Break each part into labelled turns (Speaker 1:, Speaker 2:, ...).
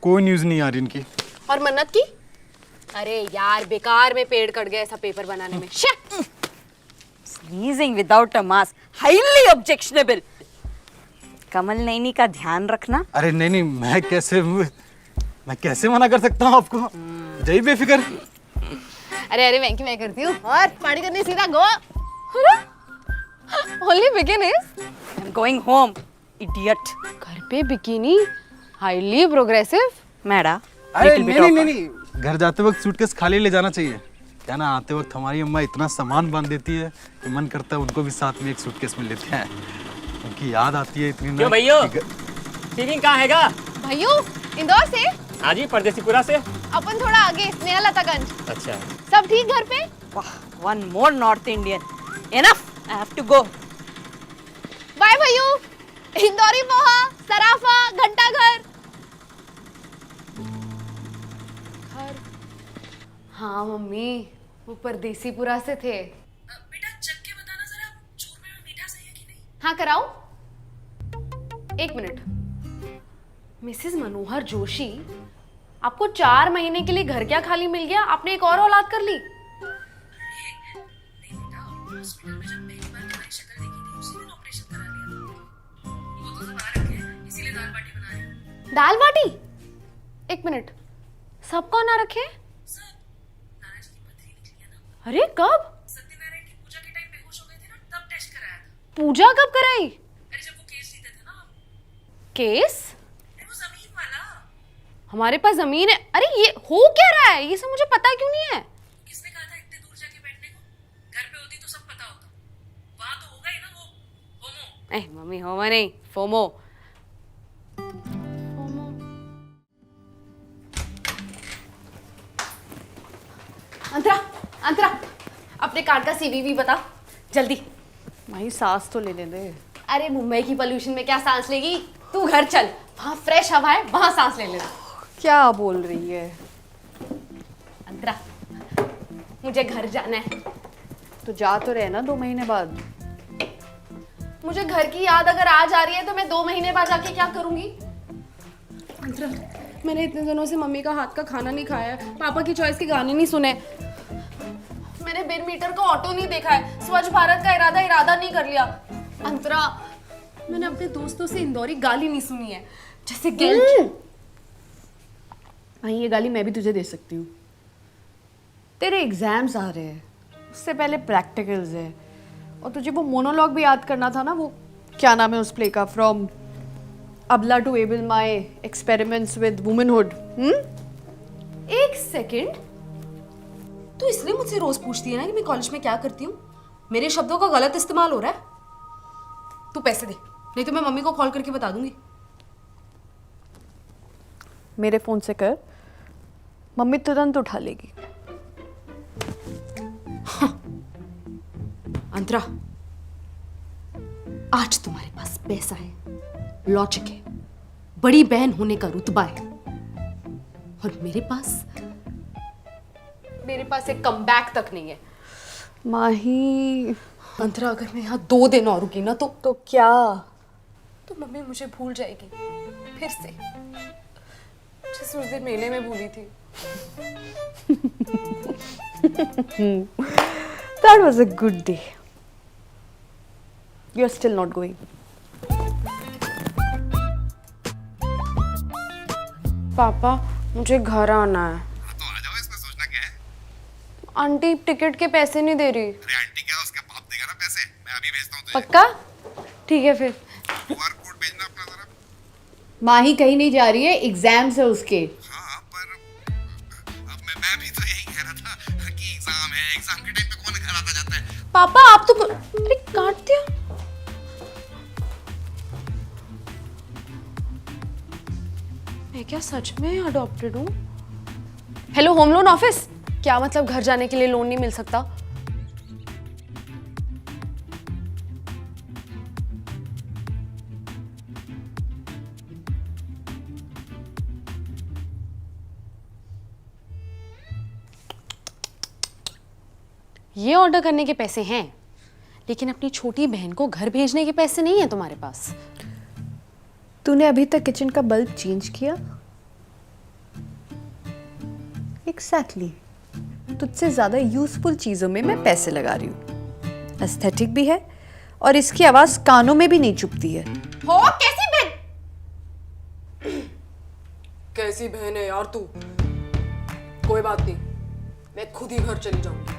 Speaker 1: कोई न्यूज़ नहीं आ रही इनकी।
Speaker 2: और मन्नत की? अरे यार बेकार में पेड़ कट गया ऐसा पेपर बनाने में।
Speaker 3: Sneezing without a mask, highly objectionable. कमल नैनी का ध्यान रखना।
Speaker 1: अरे नहीं, मैं कैसे मना कर सकता हूँ आपको? जय बेफिक्र।
Speaker 2: अरे वेंकी मैं करती हूँ और पार्टी करने सीधा गो। Only bikinis?
Speaker 3: I'm going home, idiot.
Speaker 2: घर पे बिकिनी, highly progressive.
Speaker 3: मैडा,
Speaker 1: अरे नहीं, घर जाते वक्त सूटकेस खाली ले जाना चाहिए। क्या ना, आते वक्त हमारी अम्मा इतना सामान बांध देती है कि मन करता है उनको भी साथ में एक सूटकेस में लेते हैं। उनकी याद आती है इतनी।
Speaker 4: क्यों भैया? टिफिन कहाँ हैगा?
Speaker 2: भाइयों, इंदौर से?
Speaker 4: हाँ जी, परदेसीपुरा से।
Speaker 2: अपन थोड़ा आगे, स्नेहलतागंज।
Speaker 4: अच्छा।
Speaker 2: सब ठीक घर पे?
Speaker 3: वाह, one more North Indian. Enough, I have to go.
Speaker 2: Bye भाइयों। इंदौरी पोहा, सराफा, घंटा घर। हाँ मम्मी, वो परदेसीपुरा से थे।
Speaker 5: बेटा चख के बताना जरा, चूरमे में मीठा सही है कि नहीं?
Speaker 2: हाँ कराऊं? एक मिनट। मिसेस मनोहर जोशी, आपको 4 महीने के लिए घर क्या खाली मिल गया? आपने एक और औलाद कर ली?
Speaker 5: नहीं बेटा, हॉस्पिटल में जब पहली बार तुम्हारी शक्ल देखी थी उसी दिन ऑपरेशन करा लिया। वो तो सब आ रखे हैं, इसीलिए दाल बाटी बना रही हूँ।
Speaker 2: दाल बाटी? एक मिनट, सब कौन आ रखे?
Speaker 5: सब नाना जी की पथरी निकली है ना।
Speaker 2: अरे कब?
Speaker 5: सत्यनारायण की पूजा के टाइम बेहोश हो गए थे ना, तब टेस्ट कराया था।
Speaker 2: पूजा कब कराई?
Speaker 5: अरे जब वो केस जीते थे ना।
Speaker 2: केस?
Speaker 5: अरे वो जमीन वाला।
Speaker 2: हमारे पास जमीन है। अरे ये हो क्या रहा है? ये सब मुझे पता क्यों नहीं है?
Speaker 5: किसने कहा था इतने दूर जाके बैठने को? घर पे होती तो सब पता होता। वहां तो होगा ही ना वो होमो।
Speaker 2: मम्मी होमा नहीं, फोमो। अंतरा, अपने कार्ड का सीवीवी बता जल्दी।
Speaker 6: माही सांस तो लेने दे।
Speaker 2: अरे मुंबई की पोल्यूशन में क्या सांस लेगी? तू घर चल, वहाँ फ्रेश हवा है, वहाँ सांस ले लेना।
Speaker 6: क्या बोल रही है?
Speaker 2: अंतरा, मुझे घर जाना है।
Speaker 6: तो जा तो रहे ना 2 महीने बाद।
Speaker 2: मुझे घर की याद अगर आज आ रही है तो मैं 2 महीने बाद जाके क्या करूंगी? अंतरा, मैंने इतने दिनों से मम्मी का हाथ का खाना नहीं खाया है, पापा की चॉइस के गाने नहीं सुने, मैंने बिन मीटर का ऑटो नहीं देखा है, स्वच्छ भारत का इरादा नहीं कर लिया। अंतरा, मैंने अपने दोस्तों से इंदौरी गाली नहीं सुनी है, जैसे गिल्ट।
Speaker 6: माही ये गाली मैं भी तुझे दे सकती हूँ। तेरे एग्जाम्स आ रहे हैं, उससे पहले प्रैक्टिकल्स है, और तुझे वो मोनोलॉग भी याद करना था ना, वो क्या नाम है उस प्ले का, from abla to able my experiments with womanhood.
Speaker 2: एक सेकंड, तू इसलिए मुझसे रोज पूछती है ना कि मैं कॉलेज में क्या करती हूँ? मेरे शब्दों का गलत इस्तेमाल हो रहा है। तू पैसे दे, नहीं तो मैं मम्मी को कॉल करके बता दूंगी।
Speaker 6: मेरे फोन से कर, मम्मी तुरंत उठा लेगी।
Speaker 2: अंतरा, आज तुम्हारे पास पैसा है, लॉजिक है, बड़ी बहन होने का रुतबा है, और मेरे पास एक कमबैक तक नहीं है।
Speaker 6: माही
Speaker 2: अंतरा, अगर मैं यहाँ 2 दिन और रुकी ना तो
Speaker 6: क्या?
Speaker 2: तो मम्मी मुझे भूल जाएगी फिर से, जैसे उस दिन मेले में भूली थी।
Speaker 6: That was a good day. You're still not going.
Speaker 2: पापा, मुझे घर आना है।
Speaker 7: तो आ जाओ, इसमें सोचना क्या है?
Speaker 2: आंटी टिकट के पैसे नहीं दे रही।
Speaker 7: अरे आंटी क्या, उसका बाप देगा ना पैसे, मैं अभी भेजता हूँ तुझे।
Speaker 2: पक्का? ठीक है फिर।
Speaker 7: QR कोड भेजना अपना जरा।
Speaker 6: माही कहीं नहीं जा रही है, एग्जाम्स है उसके।
Speaker 7: हाँ पर अब मैं भी तो यही कह रहा था कि एग्जाम है, एग्जाम के टाइम पे कौन घर आता जाता है।
Speaker 2: पापा आप तो अरे काट दिया। मैं क्या सच में अडॉप्टेड हूँ? हेलो होम लोन ऑफिस, क्या मतलब घर जाने के लिए लोन नहीं मिल सकता? ये ऑर्डर करने के पैसे हैं, लेकिन अपनी छोटी बहन को घर भेजने के पैसे नहीं है तुम्हारे पास।
Speaker 6: तूने अभी तक किचन का बल्ब चेंज किया? एग्जैक्टली तुझसे ज्यादा यूजफुल चीजों में मैं पैसे लगा रही हूँ। एस्थेटिक भी है और इसकी आवाज कानों में भी नहीं चुभती है।
Speaker 2: हो कैसी बहन? कैसी बहन है यार तू? कोई बात नहीं, मैं खुद ही घर चली जाऊंगी।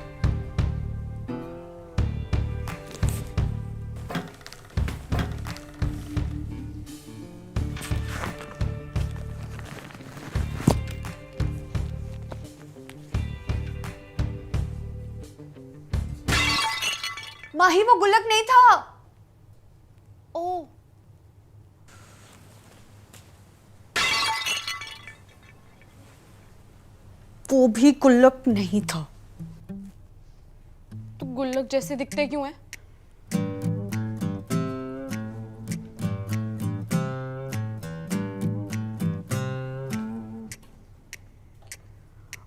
Speaker 6: माही वो गुल्लक नहीं था। ओ वो भी गुल्लक नहीं था।
Speaker 2: तो गुल्लक जैसे दिखते क्यों है?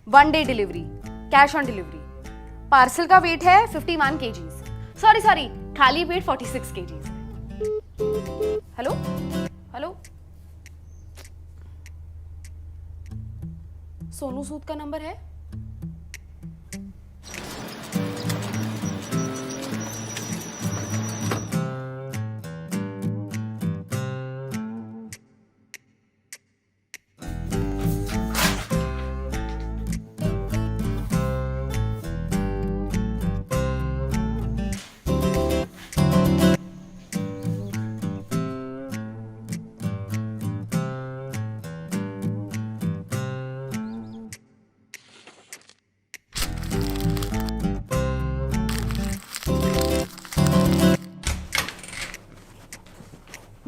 Speaker 2: One day delivery, cash on delivery. Parcel का वेट है 51 kgs। सॉरी, खाली weight 46 kgs। Hello hello, Sonu Sood का नंबर है?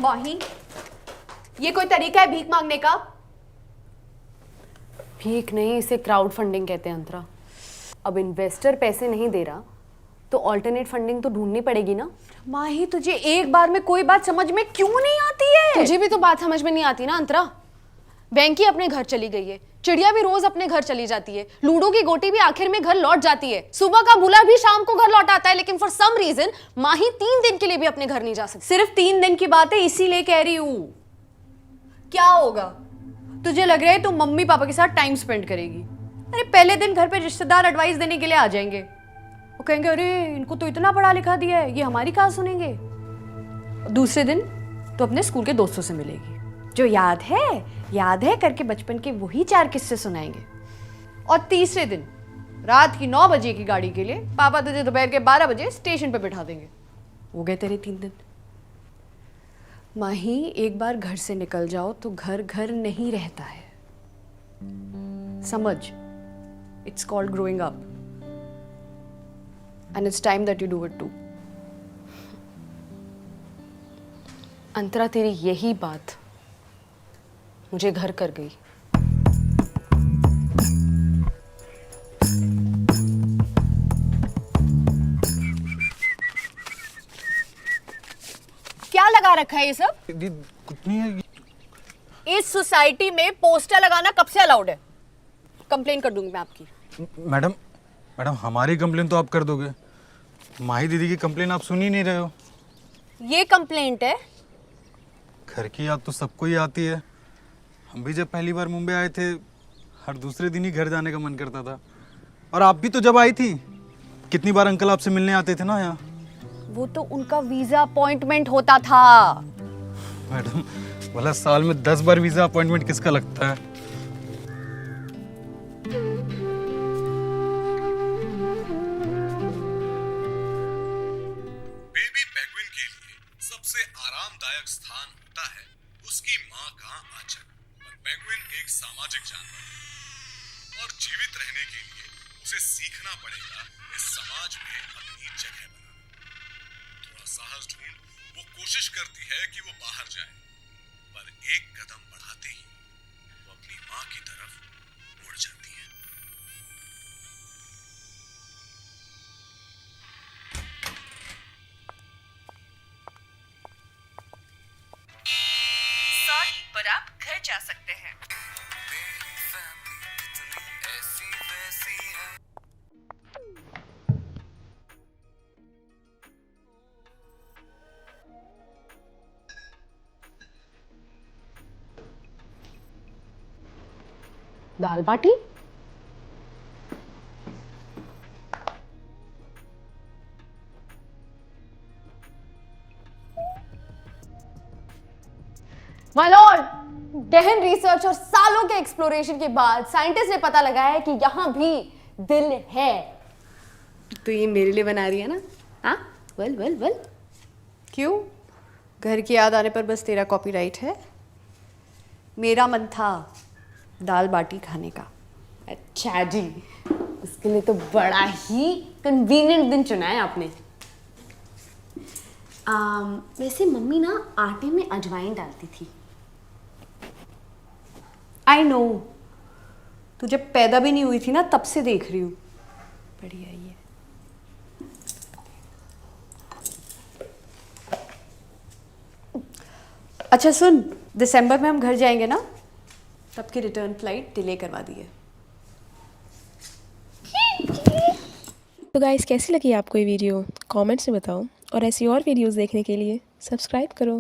Speaker 6: माही ये कोई तरीका है भीख मांगने का?
Speaker 2: भीख नहीं, इसे क्राउड फंडिंग कहते हैं अंतरा। अब इन्वेस्टर पैसे नहीं दे रहा तो ऑल्टरनेट फंडिंग तो ढूंढनी पड़ेगी ना।
Speaker 6: माही तुझे एक बार में कोई बात समझ में क्यों नहीं आती है?
Speaker 2: तुझे भी तो बात समझ में नहीं आती ना अंतरा। वेंकी अपने घर चली गई है, चिड़िया भी रोज अपने घर चली जाती है, लूडो की गोटी भी आखिर में घर लौट जाती है, सुबह का भूला भी शाम को घर लौट आता है, लेकिन फॉर सम रीजन माही 3 दिन के लिए भी अपने घर नहीं जा सकती।
Speaker 6: सिर्फ 3 दिन की बात है, इसीलिए कह रही हूं। क्या होगा? तुझे लग रहा है तू मम्मी पापा के साथ टाइम स्पेंड करेगी? अरे पहले दिन घर पे रिश्तेदार एडवाइस देने के लिए आ जाएंगे। वो कहेंगे अरे इनको तो इतना पढ़ा लिखा दिया है, ये हमारी कहाँ सुनेंगे। दूसरे दिन तो अपने स्कूल के दोस्तों से मिलेगी, जो याद है करके बचपन के वही 4 किस्से सुनाएंगे। और तीसरे दिन रात की 9 बजे की गाड़ी के लिए पापा तुझे दोपहर के 12 बजे स्टेशन पे बिठा देंगे। हो गए तेरे 3 दिन। माही एक बार घर से निकल जाओ तो घर घर नहीं रहता है, समझ? It's called growing up and it's time that you do it too.
Speaker 2: Antara तेरी यही बात मुझे घर कर गई।
Speaker 6: क्या लगा रखा है ये सब?
Speaker 1: कुछ नहीं है।
Speaker 6: इस सोसाइटी में पोस्टर लगाना कब से अलाउड है? कंप्लेन कर दूंगी मैं आपकी।
Speaker 1: मैडम हमारी कंप्लेन तो आप कर दोगे, माही दीदी की कंप्लेन आप सुन ही नहीं रहे हो।
Speaker 6: ये कंप्लेंट है?
Speaker 1: घर की याद तो सबको ही आती है। हम भी जब पहली बार मुंबई आए थे, हर दूसरे दिन ही घर जाने का मन करता था। और आप भी तो जब आई थी, कितनी बार अंकल आपसे मिलने आते थे ना यहाँ।
Speaker 6: वो तो उनका वीजा अपॉइंटमेंट होता था।
Speaker 1: मैडम भला साल में 10 बार वीजा अपॉइंटमेंट किसका लगता है?
Speaker 7: बेबी पेंगुइन के लिए सबसे आरामदायक स्थान होता है उसकी माँ का आंचल। पर पेंगुइन एक सामाजिक जानवर है और जीवित रहने के लिए उसे सीखना पड़ेगा इस समाज में अपनी जगह बनाना। थोड़ा साहस ढूंढ वो कोशिश करती है कि वो बाहर जाए, पर एक कदम बढ़ाते ही वो अपनी माँ की तरफ मुड़ जाती है।
Speaker 3: सॉरी पर आप घर जा सकते हैं।
Speaker 2: दाल बाटी? माय लॉर्ड, गहन रिसर्च और सालों के एक्सप्लोरेशन के बाद साइंटिस्ट ने पता लगाया है कि यहाँ भी दिल है। तो ये मेरे लिए बना रही है ना? हाँ, वेल वेल वेल।
Speaker 6: क्यों? घर की याद आने पर बस तेरा कॉपीराइट है? मेरा मन था दाल बाटी खाने का।
Speaker 2: अच्छा जी, उसके लिए तो बड़ा ही कन्वीनियंट दिन चुना है आपने। वैसे मम्मी ना आटे में अजवाइन डालती थी।
Speaker 6: आई नो, तू जब पैदा भी नहीं हुई थी ना तब से देख रही हूँ। बढ़िया ही है। अच्छा सुन, दिसंबर में हम घर जाएंगे ना, तब की रिटर्न फ्लाइट डिले करवा दी है।
Speaker 8: तो गाइस कैसी लगी आपको ये वीडियो कमेंट्स में बताओ और ऐसी और वीडियोस देखने के लिए सब्सक्राइब करो।